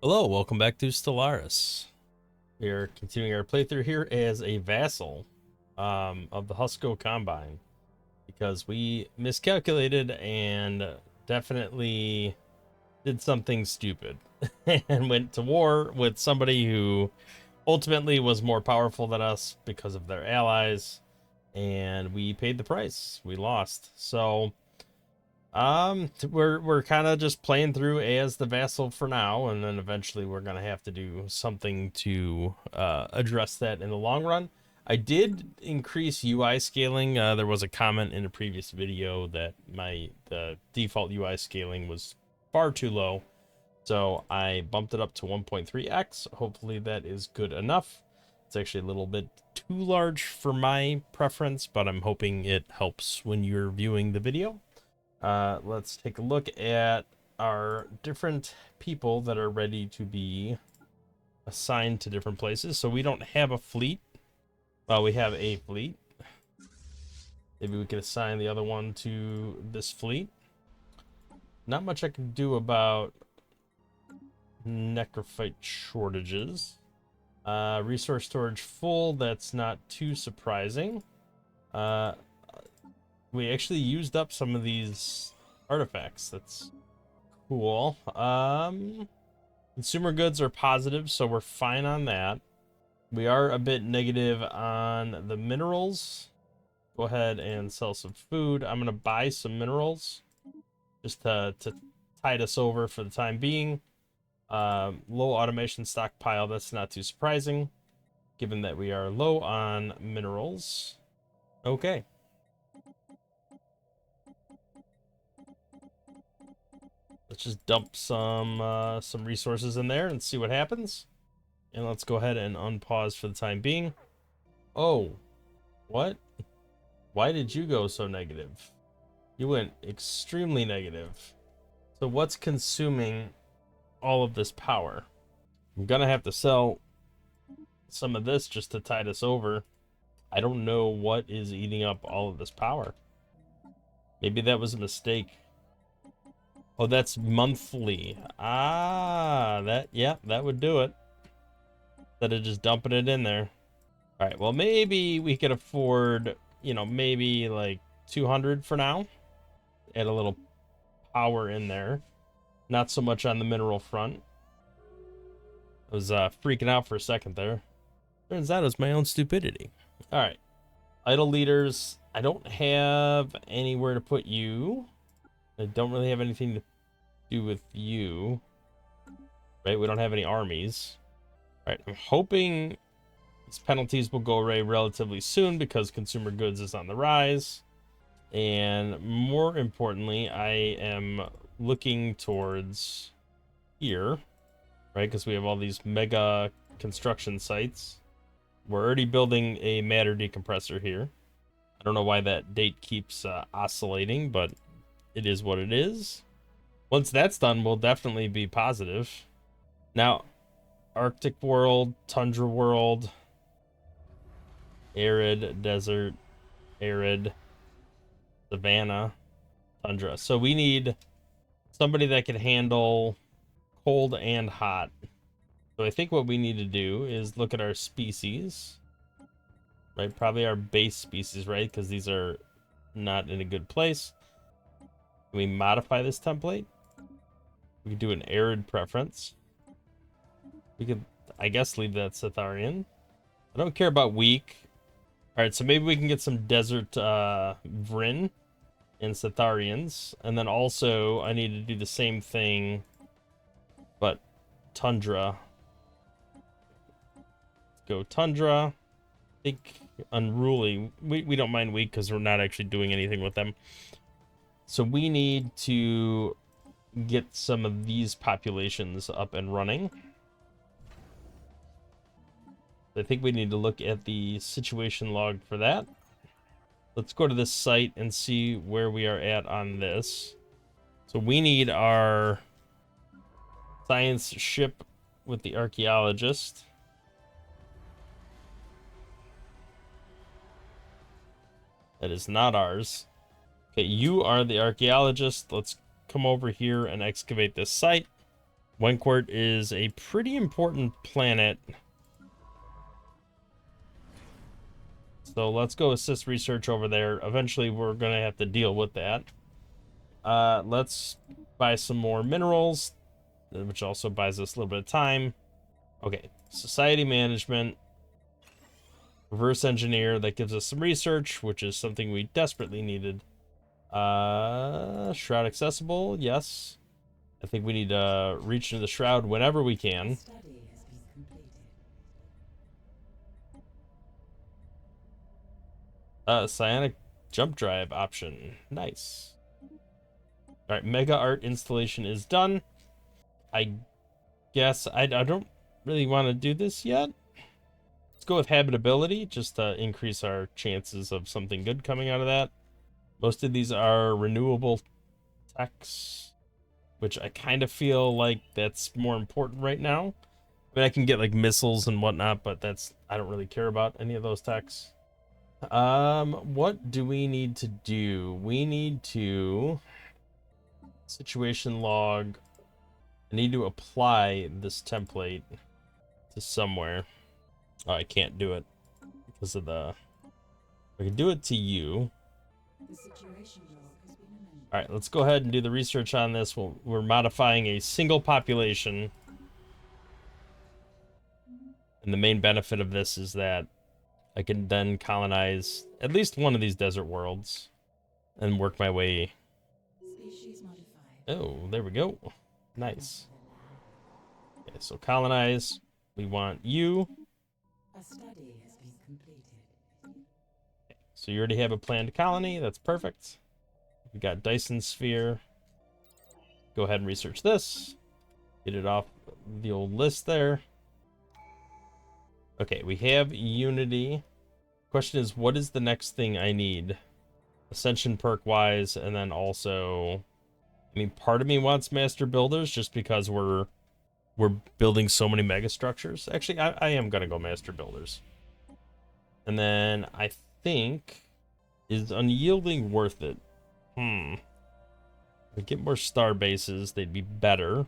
Hello, welcome back to Stellaris. We are continuing our playthrough here as a vassal of the Husko Combine because we miscalculated and definitely did something stupid and went to war with somebody who ultimately was more powerful than us because of their allies, and we paid the price. We lost. So we're kind of just playing through as the vassal for now, and then eventually we're gonna have to do something to address that in the long run. I did increase UI scaling. There was a comment in a previous video that the default UI scaling was far too low, so I bumped it up to 1.3x. Hopefully that is good enough. It's actually a little bit too large for my preference, but I'm hoping it helps when you're viewing the video. Let's take a look at our different people that are ready to be assigned to different places. So we don't have a fleet. Well, we have a fleet. Maybe we could assign the other one to this fleet. Not much I can do about necrophage shortages. Resource storage full. That's not too surprising. We actually used up some of these artifacts. That's cool. Consumer goods are positive, so we're fine on that. We are a bit negative on the minerals. Go ahead and sell some food. I'm gonna buy some minerals just to tide us over for the time being. Low automation stockpile. That's not too surprising, given that we are low on minerals. Okay. Let's just dump some resources in there and see what happens. And let's go ahead and unpause for the time being. Oh, what? Why did you go so negative? You went extremely negative. So what's consuming all of this power? I'm gonna have to sell some of this just to tide us over. I don't know what is eating up all of this power. Maybe that was a mistake. Oh, that's monthly. That would do it. Instead of just dumping it in there. All right, well, maybe we could afford, maybe like 200 for now. Add a little power in there. Not so much on the mineral front. I was freaking out for a second there. Turns out it was my own stupidity. All right, idle leaders. I don't have anywhere to put you. I don't really have anything to do with you. Right, we don't have any armies. All right, I'm hoping these penalties will go away relatively soon because consumer goods is on the rise. And more importantly, I am looking towards here, right? Because we have all these mega construction sites. We're already building a matter decompressor here. I don't know why that date keeps oscillating, but it is what it is. Once that's done, we'll definitely be positive. Now, Arctic world, tundra world, arid, desert, arid, savanna, tundra. So we need somebody that can handle cold and hot. So I think what we need to do is look at our species, right? Probably our base species, right? Because these are not in a good place. Can we modify this template? We could do an arid preference. We could, I guess, leave that Cetharian. I don't care about weak. All right, so maybe we can get some desert Vryn and Cetharians. And then also, I need to do the same thing, but tundra. Let's go tundra. I think unruly. We don't mind weak because we're not actually doing anything with them. So we need to get some of these populations up and running. I think we need to look at the situation log for that. Let's go to this site and see where we are at on this. So we need our science ship with the archaeologist. That is not ours. Okay, you are the archaeologist. Let's come over here and excavate this site. Wencourt is a pretty important planet. So let's go assist research over there. Eventually, we're going to have to deal with that. Let's buy some more minerals, which also buys us a little bit of time. Okay, society management. Reverse engineer, that gives us some research, which is something we desperately needed. Shroud accessible, yes. I think we need to reach into the shroud whenever we can. Psionic jump drive option, nice. All right, mega art installation is done. I guess I don't really want to do this yet. Let's go with habitability, just to increase our chances of something good coming out of that. Most of these are renewable techs, which I kind of feel like that's more important right now. I mean, I can get like missiles and whatnot, but I don't really care about any of those techs. What do we need to do? We need to situation log. I need to apply this template to somewhere. Oh, I can't do it because of the. I can do it to you. All right, let's go ahead and do the research on this. We're modifying a single population. And the main benefit of this is that I can then colonize at least one of these desert worlds and work my way. Oh, there we go. Nice. Okay, so colonize. We want you. Okay, so you already have a planned colony. That's perfect. We got Dyson Sphere. Go ahead and research this. Get it off the old list there. Okay, we have Unity. Question is, what is the next thing I need? Ascension perk wise, and then also, I mean, part of me wants Master Builders just because we're building so many mega structures. Actually, I am gonna go Master Builders. And then I think, is Unyielding worth it? If we get more star bases, they'd be better.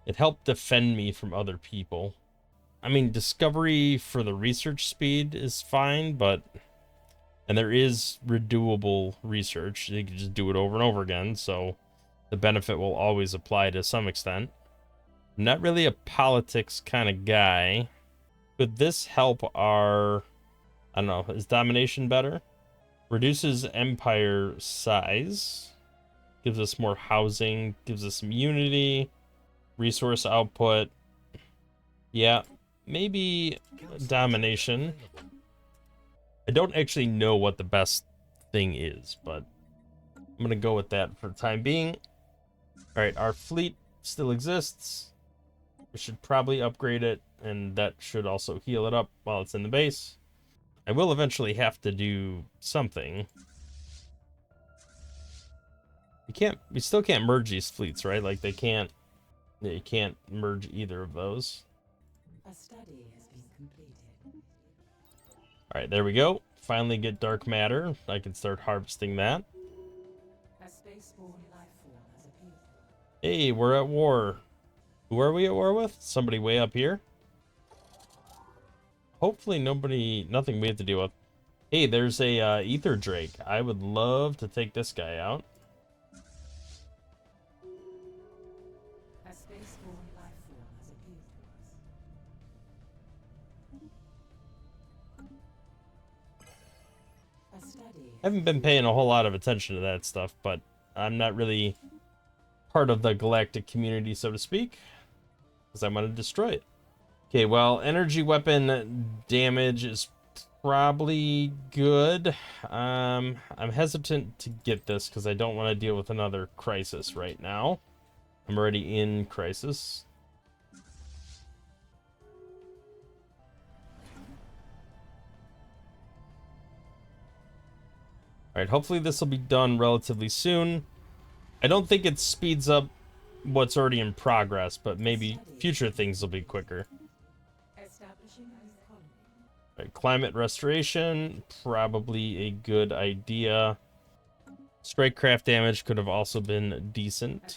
It helped defend me from other people. I mean, discovery for the research speed is fine, but... And there is redoable research. You can just do it over and over again, so the benefit will always apply to some extent. I'm not really a politics kind of guy. Could this help our... I don't know, is domination better? Reduces empire size. Gives us more housing. Gives us some unity. Resource output. Yeah, maybe domination. I don't actually know what the best thing is, but I'm going to go with that for the time being. Alright, our fleet still exists. We should probably upgrade it, and that should also heal it up while it's in the base. I will eventually have to do something. We still can't merge these fleets, right? Like you can't merge either of those. A study has been completed. All right, there we go. Finally get dark matter. I can start harvesting that. A spaceborne life form has appeared. Hey, we're at war. Who are we at war with? Somebody way up here? Hopefully nothing we have to deal with. Hey, there's a ether drake. I would love to take this guy out. A spaceborne life form has appeared to us. A study. I haven't been paying a whole lot of attention to that stuff, but I'm not really part of the galactic community, so to speak, because I'm going to destroy it. Okay, well, energy weapon damage is probably good. I'm hesitant to get this because I don't want to deal with another crisis right now. I'm already in crisis. All right, hopefully this will be done relatively soon. I don't think it speeds up what's already in progress, but maybe future things will be quicker. Right, climate restoration, probably a good idea. Strike craft damage could have also been decent.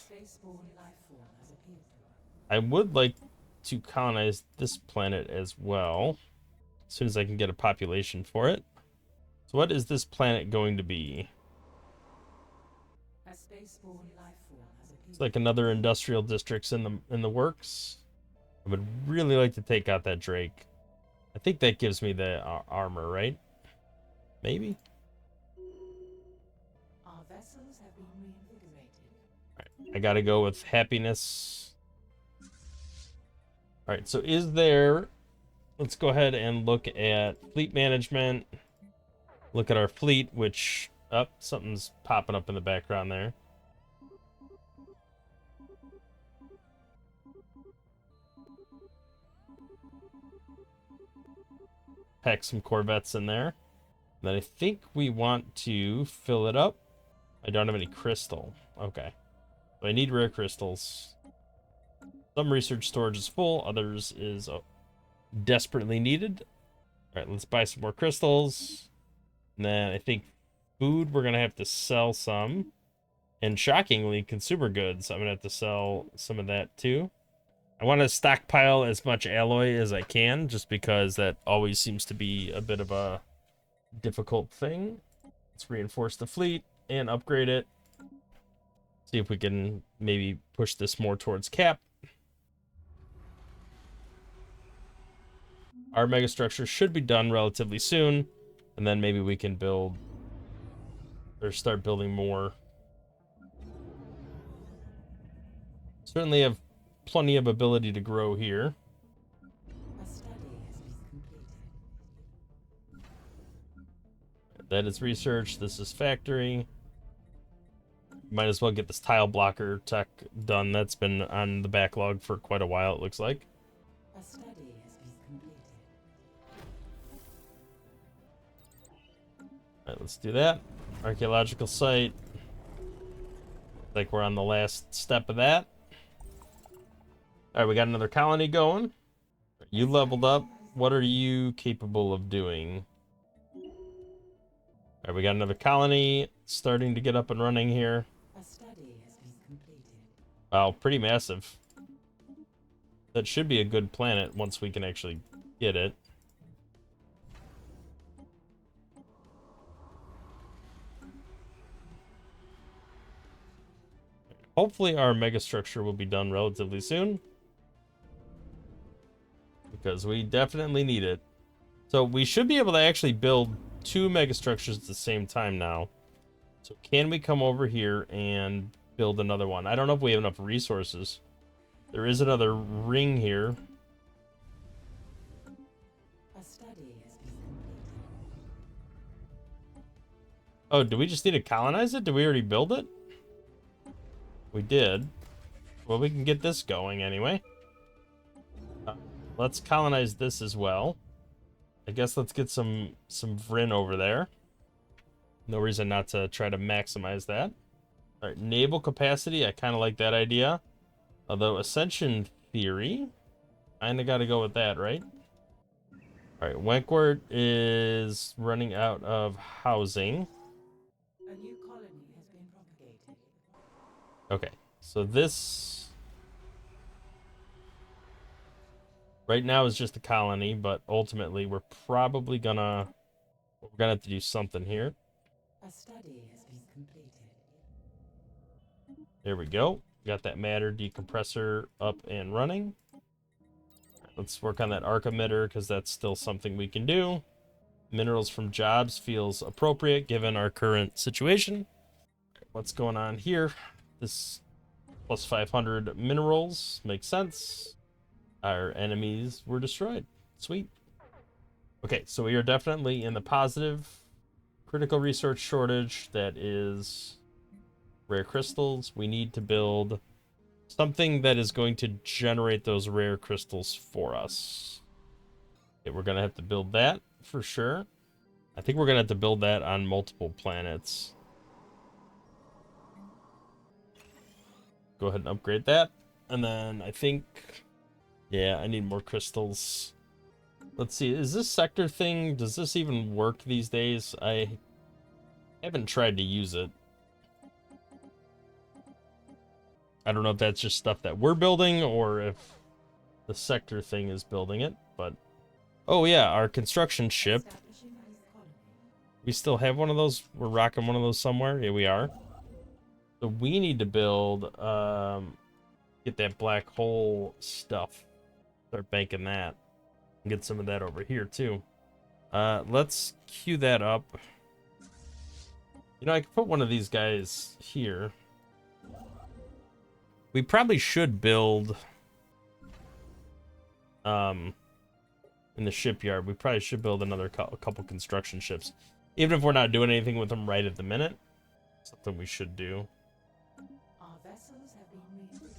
I would like to colonize this planet as well, as soon as I can get a population for it. So what is this planet going to be? A spaceborne life form has appeared. It's like another industrial district's in the works. I would really like to take out that Drake. I think that gives me the armor, right? Maybe? Our vessels have been reinvigorated. Alright, I gotta go with happiness. Alright, so is there... Let's go ahead and look at fleet management. Look at our fleet, which... Oh, something's popping up in the background there. Pack some Corvettes in there. Then I think we want to fill it up. I don't have any crystal. Okay. So I need rare crystals. Some research storage is full. Others is desperately needed. Alright, let's buy some more crystals. And then I think food, we're going to have to sell some. And shockingly, consumer goods, I'm going to have to sell some of that too. I want to stockpile as much alloy as I can, just because that always seems to be a bit of a difficult thing. Let's reinforce the fleet and upgrade it. See if we can maybe push this more towards cap. Our megastructure should be done relatively soon, and then maybe we can build or start building more. Certainly have plenty of ability to grow here. A study has been completed. That is research. This is factory. Might as well get this tile blocker tech done. That's been on the backlog for quite a while, it looks like. A study has been completed. Alright, let's do that. Archaeological site. Like we're on the last step of that. Alright, we got another colony going. You leveled up. What are you capable of doing? Alright, we got another colony starting to get up and running here. A study has been completed. Wow, pretty massive. That should be a good planet once we can actually get it. Hopefully our megastructure will be done relatively soon, because we definitely need it. So we should be able to actually build 2 megastructures at the same time now. So can we come over here and build another one? I don't know if we have enough resources. There is another ring here. A study has been completed. Oh, do we just need to colonize it? Did we already build it? We did. Well, we can get this going anyway. Let's colonize this as well. I guess let's get some Vrin over there. No reason not to try to maximize that. All right, naval capacity. I kind of like that idea. Although ascension theory, kind of got to go with that, right? All right, Wentworth is running out of housing. A new colony has been propagated. Okay, so this right now is just a colony, but ultimately we're probably gonna have to do something here. A study has been completed. There we go. Got that matter decompressor up and running. Let's work on that arc emitter, because that's still something we can do. Minerals from jobs feels appropriate given our current situation. What's going on here? This plus 500 minerals makes sense. Our enemies were destroyed. Sweet. Okay, so we are definitely in the positive. Critical research shortage, that is rare crystals. We need to build something that is going to generate those rare crystals for us. Okay, we're going to have to build that for sure. I think we're going to have to build that on multiple planets. Go ahead and upgrade that. And then I think, yeah, I need more crystals. Let's see, is this sector thing, does this even work these days? I haven't tried to use it. I don't know if that's just stuff that we're building or if the sector thing is building it, but... Oh yeah, our construction ship. We still have one of those? We're rocking one of those somewhere? Yeah, we are. So we need to build, get that black hole stuff. Start banking that. Get some of that over here, too. Let's queue that up. You know, I could put one of these guys here. We probably should build... in the shipyard, we probably should build another couple construction ships. Even if we're not doing anything with them right at the minute. Something we should do. Our vessels have been reinvigorated.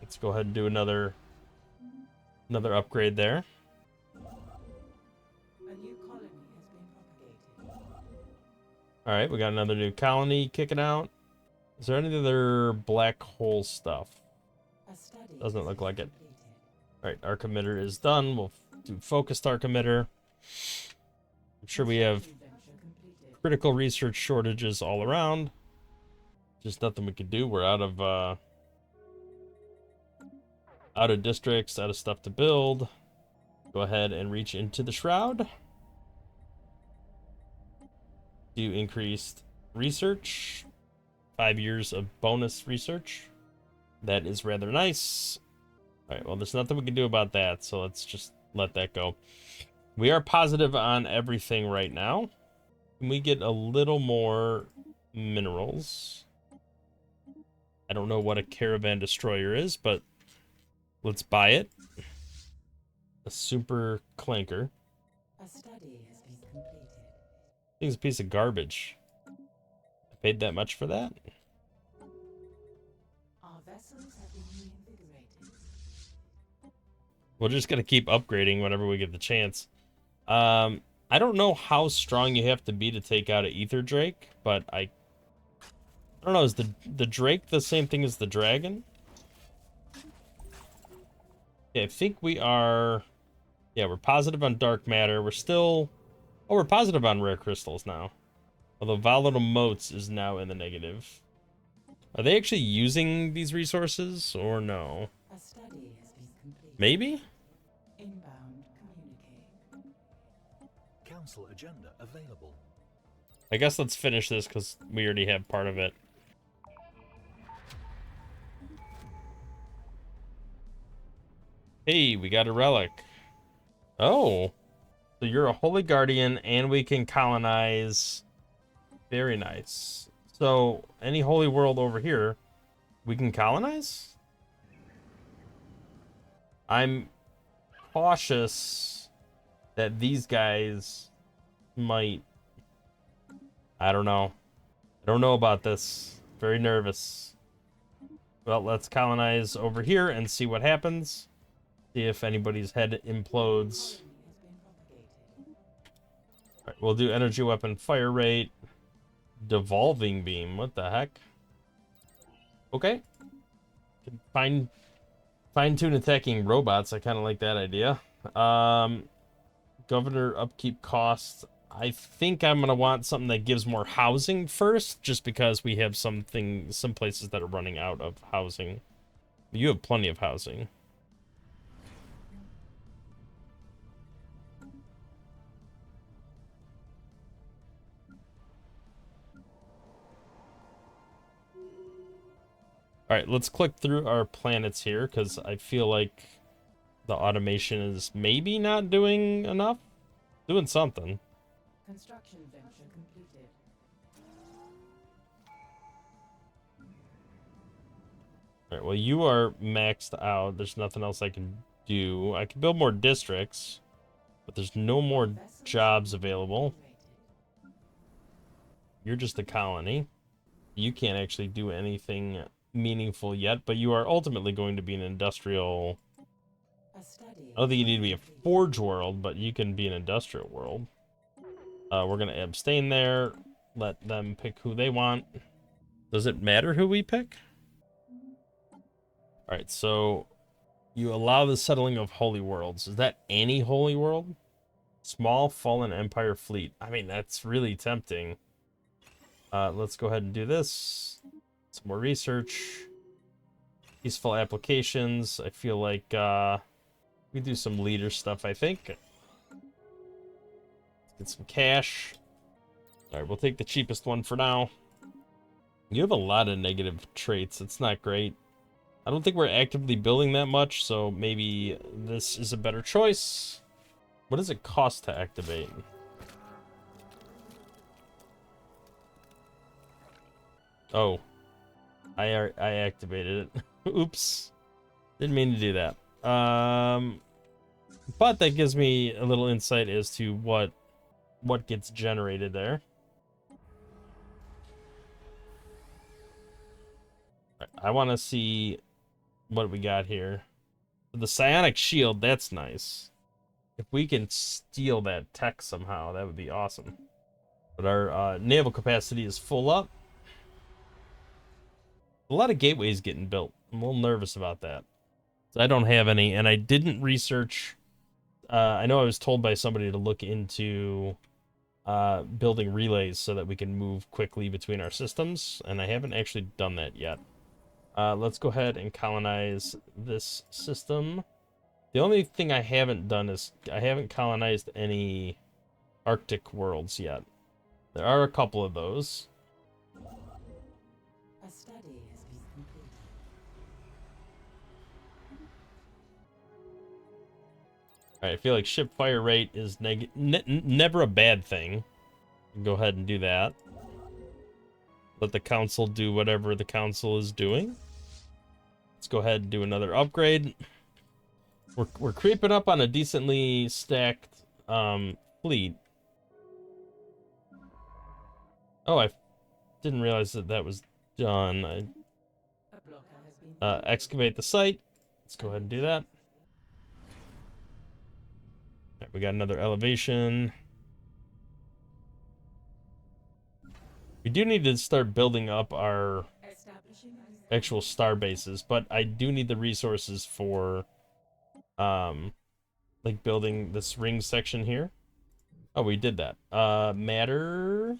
Let's go ahead and do another upgrade there. A new colony has been propagated. Alright, we got another new colony kicking out. Is there any other black hole stuff? A study Doesn't look like it. completed. Alright, arc emitter is done. We'll do focused arc emitter. I'm sure we have Construction venture completed. critical research shortages all around. Just nothing we could do. We're out of districts, out of stuff to build. Go ahead and reach into the shroud. Do increased research. 5 years of bonus research. That is rather nice. Alright, well, there's nothing we can do about that, so let's just let that go. We are positive on everything right now. Can we get a little more minerals? I don't know what a caravan destroyer is, but let's buy it. A super clanker. A study has been completed. Thing's a piece of garbage. I paid that much for that? Our vessels have been reinvigorated. We're just gonna keep upgrading whenever we get the chance. I don't know how strong you have to be to take out an Ether Drake, but I don't know, is the Drake the same thing as the Dragon? Yeah, I think we are... Yeah, we're positive on dark matter. We're still... Oh, we're positive on rare crystals now. Although volatile motes is now in the negative. Are they actually using these resources, or no? A study has been completed. Maybe? Inbound communicating. Council agenda available. I guess let's finish this, because we already have part of it. Hey, we got a relic. Oh. So you're a holy guardian, and we can colonize. Very nice. So, any holy world over here, we can colonize? I'm cautious that these guys might... I don't know. I don't know about this. Very nervous. Well, let's colonize over here and see what happens. See if anybody's head implodes. Alright, we'll do energy weapon fire rate. Devolving beam. What the heck? Okay. Fine-tune attacking robots. I kind of like that idea. Governor upkeep costs. I think I'm going to want something that gives more housing first, just because we have some places that are running out of housing. You have plenty of housing. Alright, let's click through our planets here, because I feel like the automation is maybe not doing enough. Doing something. Construction venture completed. Alright, well, you are maxed out. There's nothing else I can do. I can build more districts, but there's no more jobs available. You're just a colony. You can't actually do anything meaningful yet, but you are ultimately going to be an industrial... I don't think you need to be a forge world, but you can be an industrial world. We're going to abstain there. Let them pick who they want. Does it matter who we pick? Alright, so you allow the settling of holy worlds. Is that any holy world? Small fallen empire fleet. I mean, that's really tempting. Let's go ahead and do this. Some more research. Peaceful applications. I feel like we do some leader stuff, I think. Let's get some cash. Alright, we'll take the cheapest one for now. You have a lot of negative traits. It's not great. I don't think we're actively building that much, so maybe this is a better choice. What does it cost to activate? Oh. I activated it. Oops. Didn't mean to do that. But that gives me a little insight as to what gets generated there. I want to see what we got here. The psionic shield, that's nice. If we can steal that tech somehow, that would be awesome. But our naval capacity is full up. A lot of gateways getting built. I'm a little nervous about that. So I don't have any, and I didn't research. I know I was told by somebody to look into building relays so that we can move quickly between our systems, and I haven't actually done that yet. Let's go ahead and colonize this system. The only thing I haven't done is I haven't colonized any Arctic worlds yet. There are a couple of those. A study has been completed. Alright, I feel like ship fire rate is never a bad thing. Go ahead and do that. Let the council do whatever the council is doing. Let's go ahead and do another upgrade. We're creeping up on a decently stacked fleet. Oh, I didn't realize that was done. A blocker has been Excavate the site. Let's go ahead and do that. Right, we got another elevation. We do need to start building up our establishing actual star bases, but I do need the resources for like building this ring section here. Oh, we did that. Matter.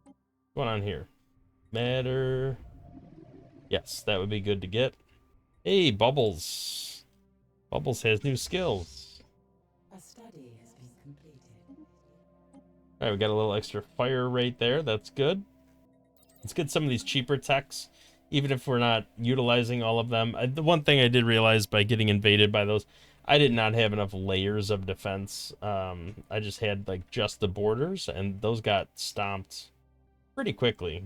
What's going on here? Matter. Yes, that would be good to get. Hey, Bubbles. Bubbles has new skills. a study has been completed. All right, we got a little extra fire rate there. That's good. Let's get some of these cheaper techs, even if we're not utilizing all of them. The one thing I did realize by getting invaded by those, I did not have enough layers of defense. I just had like just the borders, and those got stomped pretty quickly.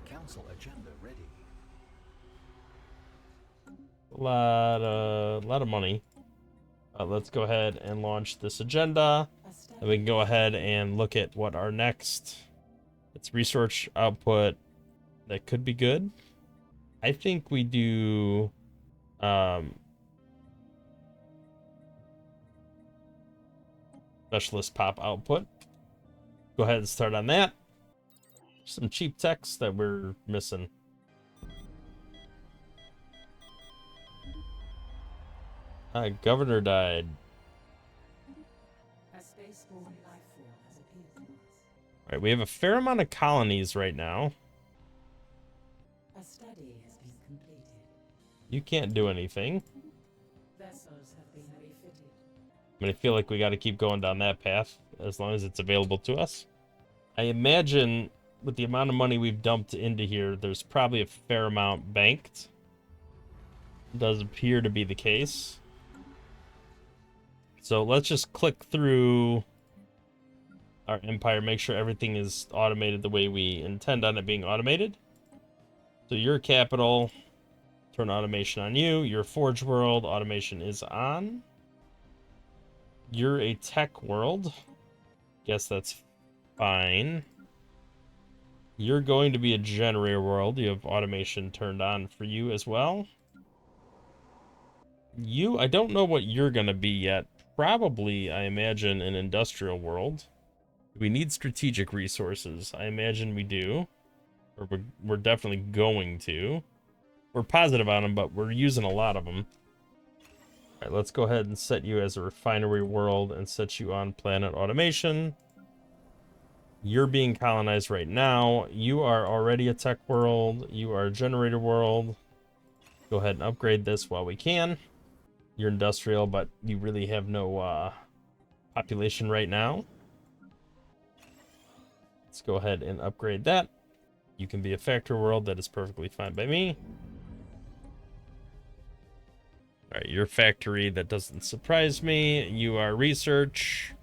Council agenda ready. A lot of money. Let's go ahead and launch this agenda. A study And we can go ahead and look at what our next. It's research output. That could be good. I think we do specialist pop output. Go ahead and start on that. Some cheap techs that we're missing. Governor died. a spaceborne life form has appeared to us. All right, we have a fair amount of colonies right now. A study has been completed. You can't do anything. Vessels have been refitted. I mean, I feel like we got to keep going down that path as long as it's available to us. I imagine with the amount of money we've dumped into here, there's probably a fair amount banked. Does appear to be the case. So let's just click through our empire, make sure everything is automated the way we intend on it being automated. So your capital, turn automation on you. Your forge world, automation is on. You're a tech world. Guess that's fine. You're going to be a generator world. You have automation turned on for you as well. I don't know what you're going to be yet. Probably, I imagine, an industrial world. We need strategic resources. I imagine we do. Or we're definitely going to. We're positive on them, but we're using a lot of them. All right, let's go ahead and set you as a refinery world and set you on planet automation. You're being colonized right now. You are already a tech world. You are a generator world. Go ahead and upgrade this while we can. You're industrial, but you really have no population right now. Let's go ahead and upgrade that. You can be a factory world. That is perfectly fine by me. All right, your factory. That doesn't surprise me. You are research.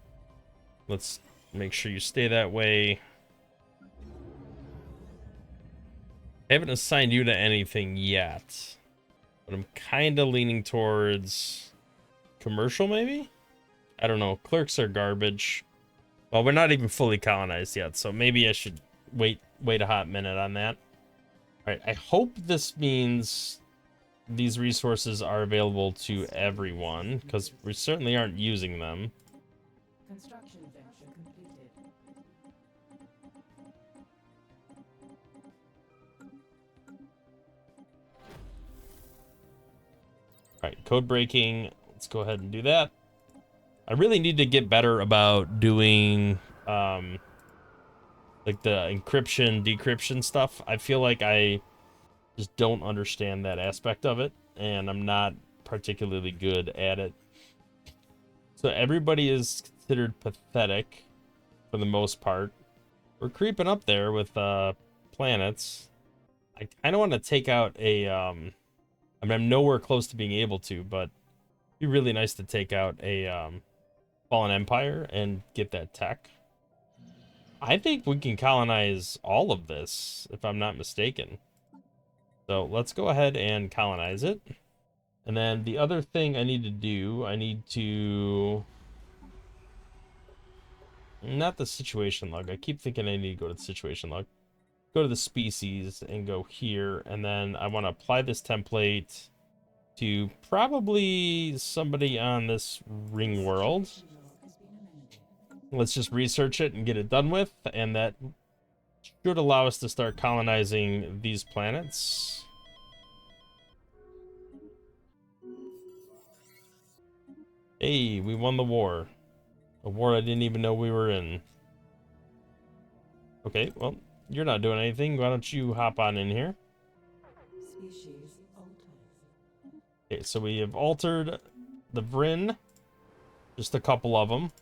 Let's make sure you stay that way. I haven't assigned you to anything yet, but I'm kind of leaning towards commercial, maybe? I don't know. Clerks are garbage. Well, we're not even fully colonized yet, so maybe I should wait a hot minute on that. All right, I hope this means these resources are available to everyone, because we certainly aren't using them. Construction venture completed. All right, code breaking. Let's go ahead and do that. I really need to get better about doing like the encryption, decryption stuff. I feel like I just don't understand that aspect of it, and I'm not particularly good at it. So everybody is considered pathetic for the most part. We're creeping up there with planets. I kind of want to take out a I mean, I'm nowhere close to being able to, but it'd be really nice to take out a fallen empire and get that tech. I think we can colonize all of this, if I'm not mistaken. So let's go ahead and colonize it. And then the other thing I need to do, I need to... Not the situation log. I keep thinking I need to go to the situation log. Go to the species and go here. And then I want to apply this template to probably somebody on this ring world. Let's just research it and get it done with. And that should allow us to start colonizing these planets. Hey, we won the war. A war I didn't even know we were in. Okay, well, you're not doing anything. Why don't you hop on in here? Species altered. Okay, so we have altered the Vryn. Just a couple of them.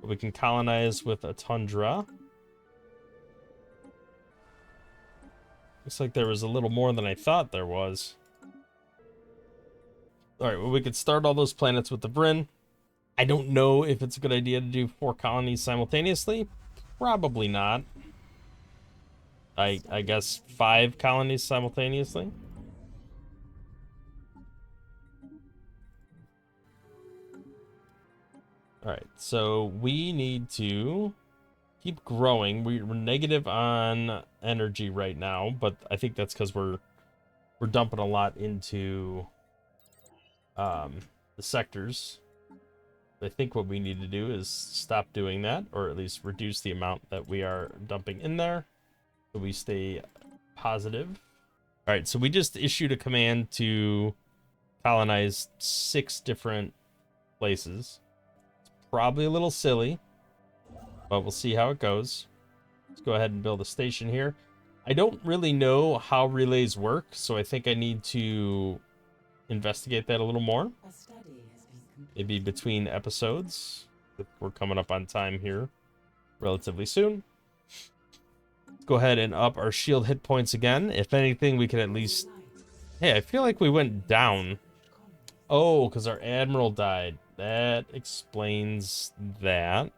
We can colonize with a tundra. Looks like there was a little more than I thought there was. Alright, well, we could start all those planets with the Vryn. I don't know if it's a good idea to do 4 colonies simultaneously. Probably not. I guess 5 colonies simultaneously. Alright, so we need to keep growing. We're negative on energy right now, but I think that's because we're dumping a lot into the sectors. I think what we need to do is stop doing that, or at least reduce the amount that we are dumping in there, so we stay positive. All right, so we just issued a command to colonize 6 different places. It's probably a little silly, but we'll see how it goes. Let's go ahead and build a station here. I don't really know how relays work, so I think I need to investigate that a little more. A study has been completed. Maybe between episodes. We're coming up on time here relatively soon. Let's go ahead and up our shield hit points again. If anything, we can at least... Hey, I feel like we went down. Oh, because our admiral died. That explains that.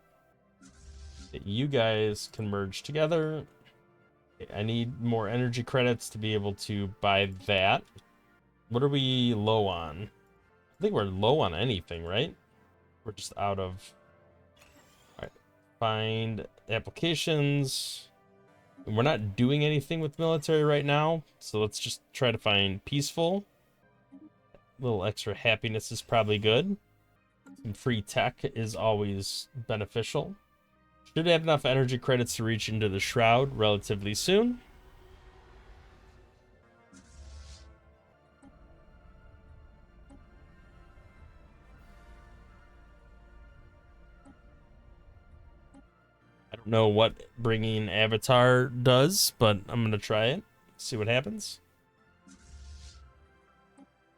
You guys can merge together. I need more energy credits to be able to buy that. What are we low on? I think we're low on anything, right? We're just out of... All right. Find applications. And we're not doing anything with military right now, so let's just try to find peaceful. A little extra happiness is probably good. Some free tech is always beneficial. Should have enough energy credits to reach into the Shroud relatively soon. I don't know what bringing Avatar does, but I'm gonna try it. See what happens.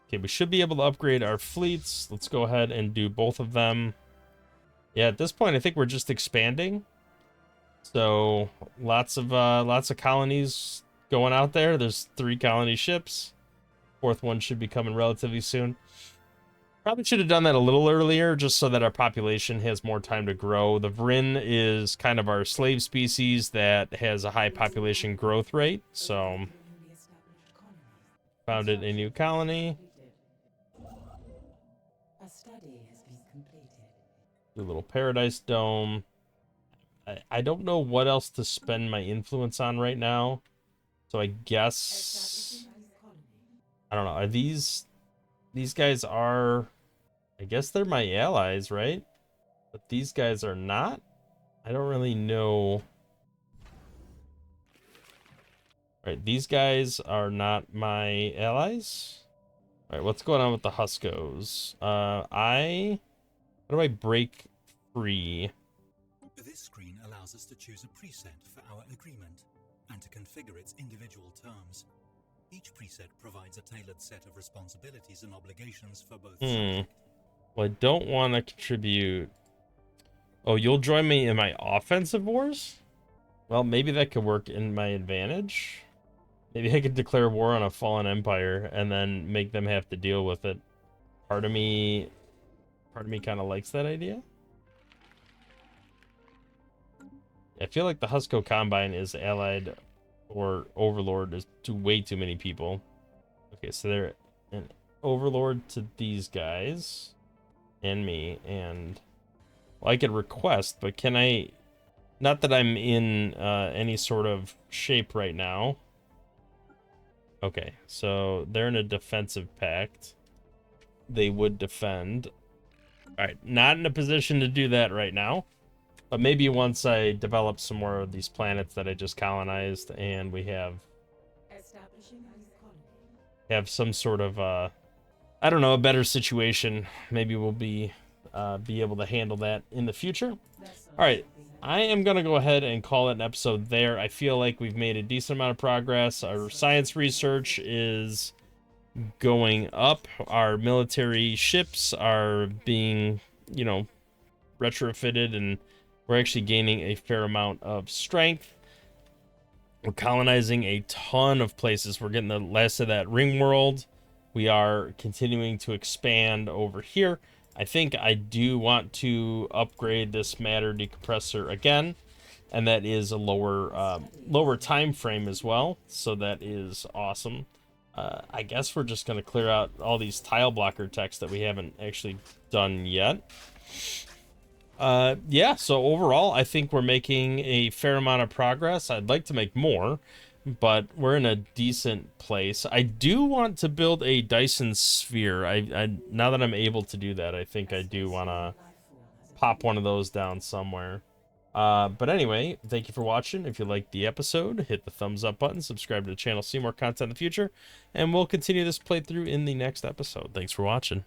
Okay, we should be able to upgrade our fleets. Let's go ahead and do both of them. Yeah, at this point, I think we're just expanding. So lots of colonies going out there. There's 3 colony ships. 4th one should be coming relatively soon. Probably should have done that a little earlier, just so that our population has more time to grow. The Vryn is kind of our slave species that has a high population growth rate. So founded a new colony. A study has been completed. Do a little paradise dome. I don't know what else to spend my influence on right now. So I guess, I don't know. Are these guys are, I guess they're my allies, right? But these guys are not. I don't really know. All right, these guys are not my allies. All right, what's going on with the Huskos? How do I break free? This screen allows us to choose a preset for our agreement and to configure its individual terms. Each preset provides a tailored set of responsibilities and obligations for both sides. Well, I don't want to contribute. Oh, you'll join me in my offensive wars? Well, maybe that could work in my advantage. Maybe I could declare war on a fallen empire and then make them have to deal with it. Part of me kind of likes that idea. I feel like the Husko Combine is allied or overlord is to way too many people. Okay, so they're an overlord to these guys and me, and well, I could request, but can I? Not that I'm in any sort of shape right now. Okay, so they're in a defensive pact. They would defend. All right, not in a position to do that right now. But maybe once I develop some more of these planets that I just colonized and we have some sort of I don't know, a better situation, maybe we'll be able to handle that in the future. All right, I am going to go ahead and call it an episode there. I feel like we've made a decent amount of progress. Our science research is going up. Our military ships are being, you know, retrofitted, and we're actually gaining a fair amount of strength. We're colonizing a ton of places. We're getting the last of that ring world. We are continuing to expand over here. I think I do want to upgrade this matter decompressor again, and that is a lower time frame as well. So that is awesome. I guess we're just going to clear out all these tile blocker text that we haven't actually done yet. Yeah, so overall, I think we're making a fair amount of progress. I'd like to make more, but we're in a decent place. I do want to build a Dyson sphere. I now that I'm able to do that, I think I do want to pop one of those down somewhere. But anyway, thank you for watching. If you liked the episode, hit the thumbs up button, subscribe to the channel, see more content in the future, and we'll continue this playthrough in the next episode. Thanks for watching.